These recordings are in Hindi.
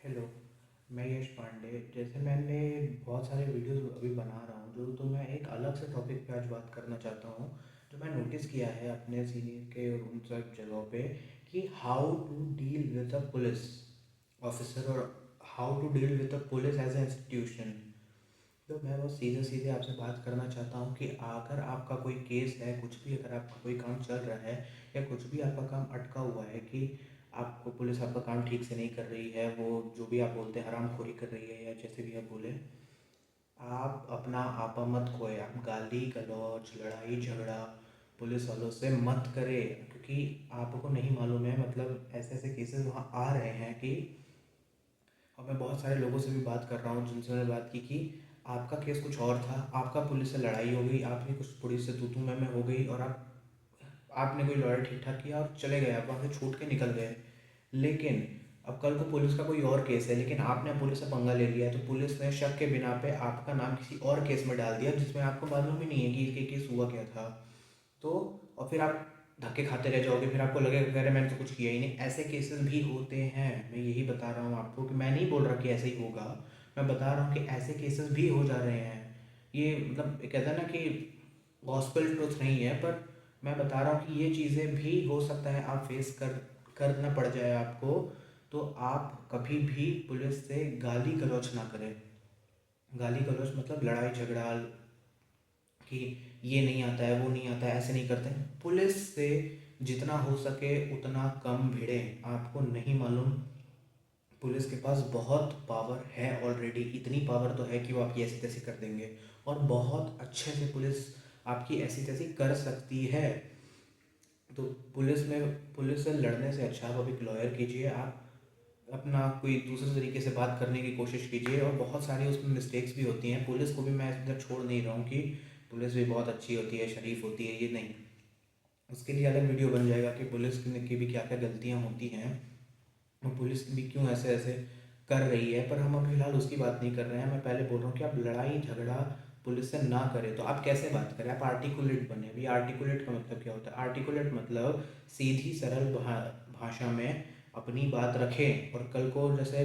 हेलो, मैं यश पांडे। जैसे मैंने बहुत सारे वीडियोस अभी बना रहा हूँ, जो तो मैं एक अलग से टॉपिक पे आज बात करना चाहता हूँ, जो मैं नोटिस किया है अपने सीनियर के और उन सब जगहों पे, कि how to deal with a police officer और how to deal with a police as a institution. तो मैं वो सीधे सीधे आपसे बात करना चाहता हूँ कि अगर आपका कोई केस है, कुछ भी अगर आपका कोई काम चल रहा है या कुछ भी आपका काम अटका हुआ है, कि आपको पुलिस आपका काम ठीक से नहीं कर रही है, वो जो भी आप बोलते हैं हरामखोरी कर रही है या जैसे भी आप बोले, आप अपना आपा मत खोए। आप गाली गलौज लड़ाई झगड़ा पुलिस वालों से मत करें, क्योंकि आपको नहीं मालूम है, मतलब ऐसे ऐसे केसेस वहाँ आ रहे हैं कि, और मैं बहुत सारे लोगों से भी बात कर रहा हूँ जिनसे मैंने बात की कि आपका केस कुछ और था, आपका पुलिस से लड़ाई हो गई, आपकी कुछ पुलिस से तू तू मैं हो गई, और आपने कोई लॉयर ठीक ठाक किया और चले गए, आप वहाँ से छूट के निकल गए। लेकिन अब कल को पुलिस का कोई और केस है, लेकिन आपने पुलिस से पंगा ले लिया, तो पुलिस ने शक के बिना पे आपका नाम किसी और केस में डाल दिया जिसमें आपको मालूम ही नहीं है कि ये केस हुआ क्या था। तो और फिर आप धक्के खाते रह जाओगे, फिर आपको लगेगा कि अरे मैंने तो कुछ किया ही नहीं। ऐसे केसेस भी होते हैं, मैं यही बता रहा हूँ आपको, कि मैं नहीं बोल रहा कि ऐसे ही होगा, मैं बता रहा हूँ कि ऐसे केसेस भी हो जा रहे हैं। ये मतलब एक कहता है ना कि गॉस्पेल ट्रुथ नहीं है, पर मैं बता रहा हूँ कि ये चीज़ें भी हो सकता है आप फेस करना पड़ जाए आपको। तो आप कभी भी पुलिस से गाली गलौज ना करें। गाली गलौज मतलब लड़ाई झगड़ा, कि ये नहीं आता है वो नहीं आता है, ऐसे नहीं करते हैं। पुलिस से जितना हो सके उतना कम भिड़ें। आपको नहीं मालूम, पुलिस के पास बहुत पावर है ऑलरेडी। इतनी पावर तो है कि वो आपकी ऐसी तैसी कर देंगे, और बहुत अच्छे से पुलिस आपकी ऐसी तैसी कर सकती है। तो पुलिस से लड़ने से अच्छा आप अभी एक लॉयर कीजिए, आप अपना कोई दूसरे तरीके से बात करने की कोशिश कीजिए। और बहुत सारी उसमें मिस्टेक्स भी होती हैं, पुलिस को भी मैं इधर छोड़ नहीं रहा हूँ कि पुलिस भी बहुत अच्छी होती है, शरीफ होती है, ये नहीं। उसके लिए अलग वीडियो बन जाएगा कि पुलिस की भी क्या क्या गलतियाँ होती हैं, और पुलिस भी क्यों ऐसे ऐसे कर रही है। पर हम अभी फिलहाल उसकी बात नहीं कर रहे हैं। मैं पहले बोल रहा हूँ कि आप लड़ाई झगड़ा पुलिस से ना करें। तो आप कैसे बात करें, आप आर्टिकुलेट बने। अभी आर्टिकुलेट का मतलब क्या होता है? आर्टिकुलेट मतलब सीधी सरल भाषा में अपनी बात रखें। और कल को जैसे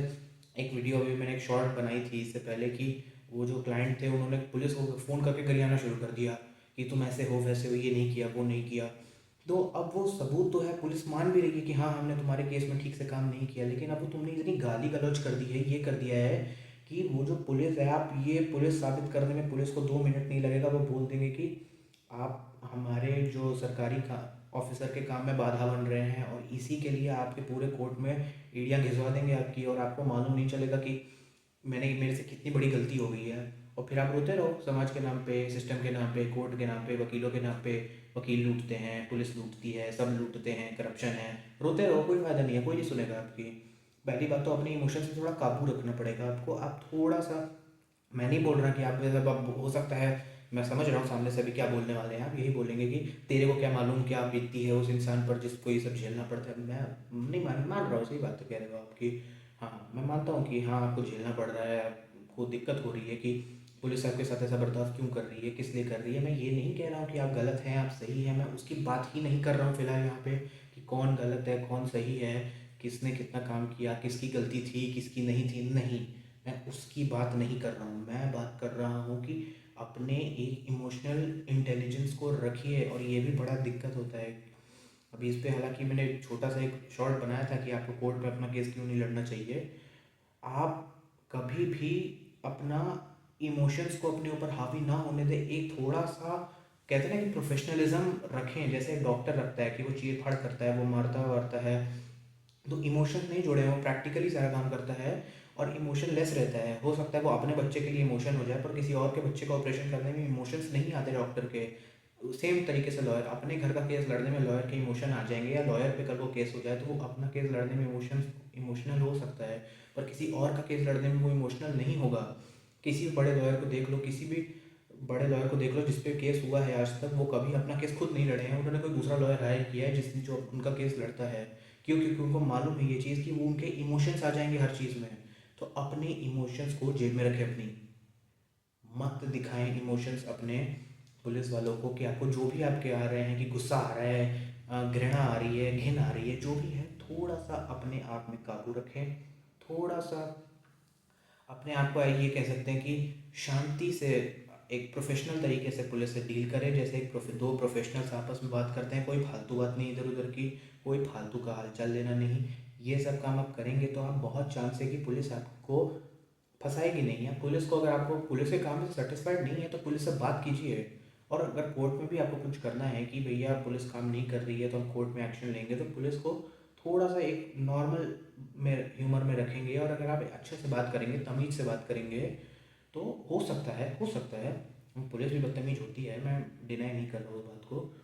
एक वीडियो अभी मैंने एक शॉर्ट बनाई थी इससे पहले, कि वो जो क्लाइंट थे उन्होंने पुलिस को फ़ोन करके गरियाना शुरू कर दिया कि तुम ऐसे हो वैसे हो, ये नहीं किया वो नहीं किया। तो अब वो सबूत तो है, पुलिस मान भी रही है कि हाँ हमने तुम्हारे केस में ठीक से काम नहीं किया, लेकिन अब वो तुमने इतनी गाली गलौज कर दी है, ये कर दिया है कि वो जो पुलिस है, आप ये पुलिस साबित करने में पुलिस को 2 मिनट नहीं लगेगा। वो बोल देंगे कि आप हमारे जो सरकारी का ऑफिसर के काम में बाधा बन रहे हैं, और इसी के लिए आपके पूरे कोर्ट में एड़ियाँ घिसवा देंगे आपकी, और आपको मालूम नहीं चलेगा कि मेरे से कितनी बड़ी गलती हो गई है। और फिर आप रोते रहो समाज के नाम पे, सिस्टम के नाम पे, कोर्ट के नाम पे, वकीलों के नाम पे। वकील लूटते हैं, पुलिस लूटती है, सब लूटते हैं, करप्शन है। रोते रहो, कोई फ़ायदा नहीं है, कोई नहीं सुनेगा आपकी। पहली बात तो अपने इमोशन से थोड़ा काबू रखना पड़ेगा आपको। आप थोड़ा सा, मैं नहीं बोल रहा कि आप जैसे अब हो सकता है, मैं समझ रहा हूँ सामने से भी क्या बोलने वाले हैं। आप यही बोलेंगे कि तेरे को क्या मालूम क्या बीतती है उस इंसान पर जिसको ये सब झेलना पड़ता है। मैं नहीं मान रहा हूँ, सही बात तो कह रहे हो आपकी। हाँ, मैं मानता हूँ कि हाँ आपको झेलना पड़ रहा है, आपको दिक्कत हो रही है कि पुलिस आपके साथ ऐसा बर्ताव क्यों कर रही है, किस लिए कर रही है। मैं ये नहीं कह रहा हूँ कि आप गलत हैं आप सही हैं, मैं उसकी बात ही नहीं कर रहा हूँ फिलहाल यहाँ पे, कि कौन गलत है कौन सही है, किसने कितना काम किया, किसकी गलती थी किसकी नहीं थी। नहीं, मैं उसकी बात नहीं कर रहा हूँ। मैं बात कर रहा हूँ कि अपने एक इमोशनल इंटेलिजेंस को रखिए, और ये भी बड़ा दिक्कत होता है। अभी इस पे हालांकि मैंने छोटा सा एक शॉर्ट बनाया था कि आपको कोर्ट में अपना केस क्यों नहीं लड़ना चाहिए। आप कभी भी अपना इमोशंस को अपने ऊपर हावी ना होने दें। एक थोड़ा सा कहते हैं ना कि प्रोफेशनलिज्म रखें, जैसे एक डॉक्टर रखता है कि वो चीर फाड़ करता है, वो मारता वारता है, तो इमोशंस नहीं जुड़े हैं, वो प्रैक्टिकली सारा काम करता है और इमोशन लेस रहता है। हो सकता है वो अपने बच्चे के लिए इमोशन हो जाए, पर किसी और के बच्चे का ऑपरेशन करने में इमोशंस नहीं आते डॉक्टर के। सेम तरीके से लॉयर अपने घर का केस लड़ने में लॉयर के इमोशन आ जाएंगे, या लॉयर पे कल को केस हो जाए तो वो अपना केस लड़ने में इमोशनल हो सकता है, पर किसी और का केस लड़ने में वो इमोशनल नहीं होगा। किसी भी बड़े लॉयर को देख लो, किसी भी बड़े लॉयर को देख लो जिस पे केस हुआ है आज तक, वो कभी अपना केस खुद नहीं लड़े हैं, उन्होंने कोई दूसरा लॉयर हायर किया है जिसने जो उनका केस लड़ता है। क्यों? क्योंकि उनको मालूम है ये चीज़ कि वो उनके इमोशंस आ जाएंगे हर चीज़ में। तो अपने इमोशंस को जेब में रखें अपनी, मत दिखाएं इमोशंस अपने पुलिस वालों को, कि आपको जो भी आपके आ रहे हैं, कि गुस्सा आ रहा है, घृणा आ रही है, घिन आ रही है, जो भी है, थोड़ा सा अपने आप में काबू रखें। थोड़ा सा अपने आप को ये कह सकते हैं कि शांति से एक प्रोफेशनल तरीके से पुलिस से डील करें। जैसे दो प्रोफेशनल्स आपस में बात करते हैं, कोई फालतू बात नहीं इधर उधर की, कोई फालतू का हालचाल लेना नहीं। ये सब काम आप करेंगे तो आप बहुत चांस है कि पुलिस आपको फंसाएगी नहीं। या पुलिस को, अगर आपको पुलिस के काम से सेटिस्फाइड नहीं है तो पुलिस से बात कीजिए। और अगर कोर्ट में भी आपको कुछ करना है कि भैया पुलिस काम नहीं कर रही है तो हम कोर्ट में एक्शन लेंगे, तो पुलिस को थोड़ा सा एक नॉर्मल में ह्यूमर में रखेंगे। और अगर आप अच्छे से बात करेंगे, तमीज़ से बात करेंगे, तो हो सकता है पुलिस भी बदतमीज होती है, मैं डिनाई नहीं कर रहा हूँ उस बात को।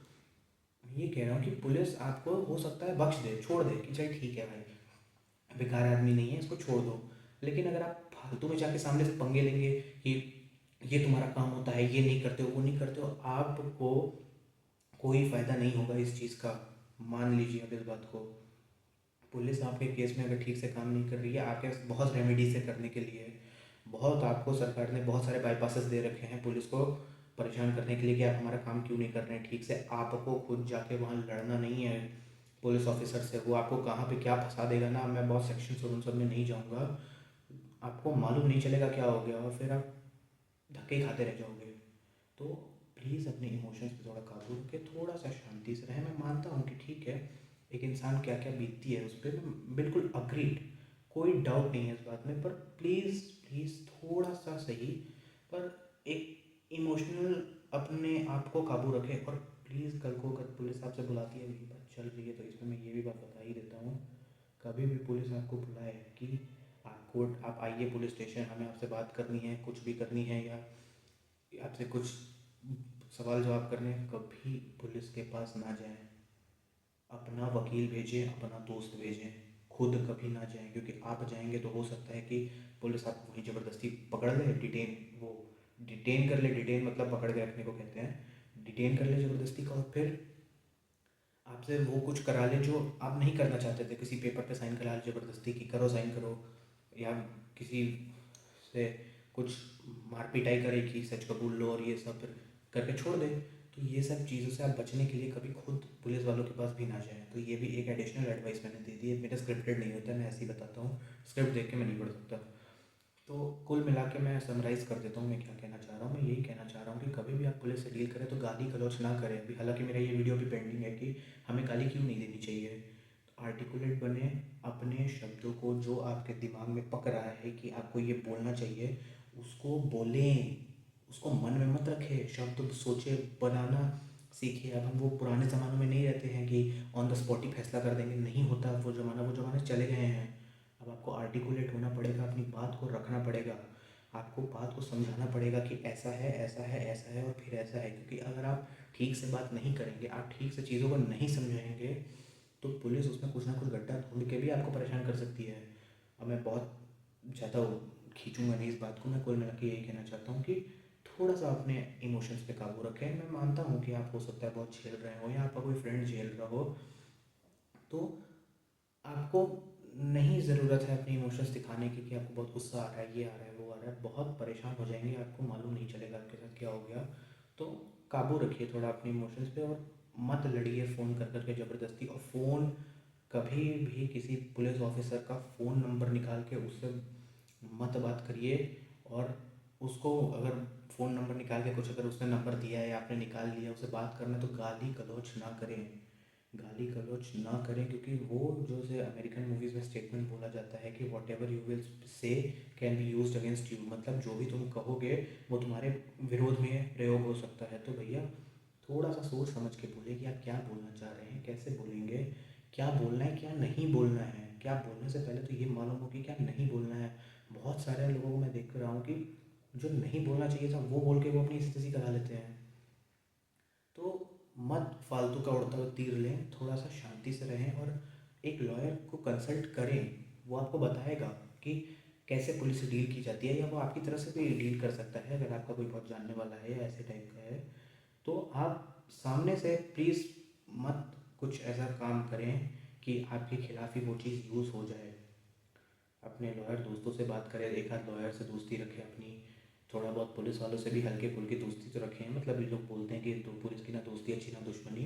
ये कह रहा हूँ कि पुलिस आपको हो सकता है बख्श दे, छोड़ दे कि चल ठीक है भाई, बेकार आदमी नहीं है, इसको छोड़ दो। लेकिन अगर आप फालतू में जाके सामने से पंगे लेंगे कि ये तुम्हारा काम होता है, ये नहीं करते हो, वो नहीं करते हो, आपको कोई फ़ायदा नहीं होगा इस चीज़ का। मान लीजिए आप इस बात को, पुलिस आपके केस में अगर ठीक से काम नहीं कर रही है, आपके बहुत रेमेडीज है करने के लिए। बहुत आपको सरकार ने बहुत सारे बाईपासेस दे रखे हैं पुलिस को परेशान करने के लिए कि आप हमारा काम क्यों नहीं कर रहे हैं ठीक से। आपको खुद जाके वहाँ लड़ना नहीं है पुलिस ऑफिसर से, वो आपको कहाँ पे क्या फंसा देगा ना, मैं बहुत सेक्शन और उन सब में नहीं जाऊँगा, आपको मालूम नहीं चलेगा क्या हो गया और फिर आप धक्के खाते रह जाओगे। तो प्लीज़ अपने इमोशंस पे थोड़ा काबू रखें, थोड़ा सा शांति से रहें। मैं मानता हूँ कि ठीक है, एक इंसान क्या क्या बीतती है उस पर, मैं बिल्कुल अग्रीड, कोई डाउट नहीं है इस बात में। पर प्लीज़ प्लीज़ थोड़ा सा सही, पर एक इमोशनल अपने आप को काबू रखें। और प्लीज़ कल को अगर पुलिस आपसे बुलाती है, मेरी बात चल रही है तो इसमें मैं ये भी बात बता ही देता हूँ, कभी भी पुलिस आपको बुलाए कि आप आइए पुलिस स्टेशन, हमें आपसे बात करनी है, कुछ भी करनी है, या आपसे कुछ सवाल जवाब करने, कभी पुलिस के पास ना जाएं। अपना वकील भेजें, अपना दोस्त भेजें, खुद कभी ना जाएं। क्योंकि आप जाएंगे तो हो सकता है कि पुलिस आपको वहीं ज़बरदस्ती पकड़ ले, डिटेन कर ले। डिटेन मतलब पकड़ के रखने को कहते हैं, डिटेन कर ले ज़बरदस्ती का, और फिर आपसे वो कुछ करा ले जो आप नहीं करना चाहते थे। किसी पेपर पे साइन करा ले ज़बरदस्ती कि करो साइन करो, या किसी से कुछ मार पिटाई करे कि सच कबूल लो और ये सब, फिर करके छोड़ दे। तो ये सब चीज़ों से आप बचने के लिए कभी खुद पुलिस वालों के पास भी ना जाएं। तो ये भी एक एडिशनल एडवाइस मैंने दे दी है। मेरा स्क्रिप्टेड नहीं होता, मैं ऐसे ही बताता हूँ, स्क्रिप्ट देख के मैं नहीं पढ़ सकता। तो कुल मिला के मैं समराइज़ कर देता हूँ मैं क्या कहना चाह रहा हूँ। मैं यही कहना चाह रहा हूँ कि कभी भी आप पुलिस से डील करें तो गाली गलौज ना करें। अभी हालांकि मेरा ये वीडियो भी पेंडिंग है कि हमें गाली क्यों नहीं देनी चाहिए। तो आर्टिकुलेट बने, अपने शब्दों को जो आपके दिमाग में पक रहा है कि आपको ये बोलना चाहिए, उसको बोलें, उसको मन में मत रखें। शब्द सोचे बनाना सीखिए। अब हम वो पुराने ज़मानों में नहीं रहते हैं कि ऑन द स्पॉट ही फैसला कर देंगे, नहीं होता वो ज़माने चले गए हैं। अब आपको आर्टिकुलेट होना पड़ेगा, अपनी बात को रखना पड़ेगा, आपको बात को समझाना पड़ेगा कि ऐसा है, ऐसा है, ऐसा है और फिर ऐसा है। क्योंकि अगर आप ठीक से बात नहीं करेंगे, आप ठीक से चीज़ों को नहीं समझाएंगे, तो पुलिस उसमें कुछ ना कुछ गड्ढा ढूंढ के भी आपको परेशान कर सकती है। अब मैं बहुत ज़्यादा खींचूंगा नहीं इस बात को, मैं कुल मिला के यही कहना चाहता हूँ कि थोड़ा सा अपने इमोशंस पे काबू रखें। मैं मानता हूँ कि आप हो सकता है बहुत झेल रहे हो, या आपका कोई फ्रेंड झेल रहा हो, तो आपको नहीं ज़रूरत है अपने इमोशंस दिखाने की कि आपको बहुत गुस्सा आ रहा है, ये आ रहा है, वो आ रहा है। बहुत परेशान हो जाएंगे, आपको मालूम नहीं चलेगा आपके साथ क्या हो गया। तो काबू रखिए थोड़ा अपने इमोशंस पे, और मत लड़िए फ़ोन कर करके ज़बरदस्ती। और फ़ोन कभी भी किसी पुलिस ऑफिसर का फ़ोन नंबर निकाल के उससे मत बात करिए। और उसको अगर फ़ोन नंबर निकाल के कुछ अगर उसने नंबर दिया है या आपने निकाल लिया, उससे बात करना, तो गाली गलौज ना करें, गाली गलौज ना करें। क्योंकि वो जो से अमेरिकन मूवीज़ में स्टेटमेंट बोला जाता है कि what ever you will say can be use against you, मतलब जो भी तुम कहोगे वो तुम्हारे विरोध में प्रयोग हो सकता है। तो भैया थोड़ा सा सोच समझ के बोलिए कि आप क्या बोलना चाह रहे हैं, कैसे बोलेंगे, क्या बोलना है क्या नहीं बोलना है। क्या बोलने से पहले तो ये मालूम हो कि क्या नहीं बोलना है। बहुत सारे लोगों को मैं देख रहा हूँ कि जो नहीं बोलना चाहिए था वो बोल के वो अपनी स्थिति करा लेते हैं। तो मत फालतू का उड़ता हुआ तीर लें, थोड़ा सा शांति से रहें और एक लॉयर को कंसल्ट करें। वो आपको बताएगा कि कैसे पुलिस से डील की जाती है, या वो आपकी तरफ से भी डील कर सकता है अगर आपका कोई बहुत जानने वाला है या ऐसे टाइप का है। तो आप सामने से प्लीज़ मत कुछ ऐसा काम करें कि आपके खिलाफ ही वो चीज़ यूज़ हो जाए। अपने लॉयर दोस्तों से बात करें, एक आध लॉयर से दोस्ती रखें अपनी, थोड़ा बहुत पुलिस वालों से भी हल्के फुल्की दोस्ती तो रखें। मतलब ये लोग बोलते हैं कि तो पुलिस की ना दोस्ती अच्छी ना दुश्मनी,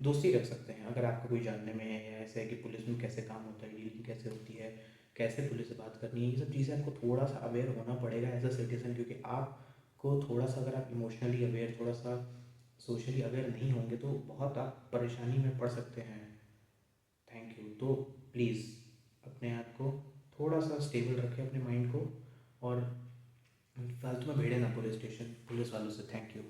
दोस्ती रख सकते हैं अगर आपको कोई जानने में है, या ऐसा है कि पुलिस में कैसे काम होता है, डीलिंग कैसे होती है, कैसे पुलिस से बात करनी है, ये सब चीज़ें आपको थोड़ा सा अवेयर होना पड़ेगा एज अ सिटीज़न, क्योंकि आपको थोड़ा सा, अगर आप इमोशनली अवेयर, थोड़ा सा सोशली अवेयर नहीं होंगे तो बहुत आप परेशानी में पड़ सकते हैं। Thank you. तो प्लीज़ अपने आप को थोड़ा सा स्टेबल रखें, अपने माइंड को, और फालतू में भिड़े ना पुलिस स्टेशन पुलिस वालों से। Thank you.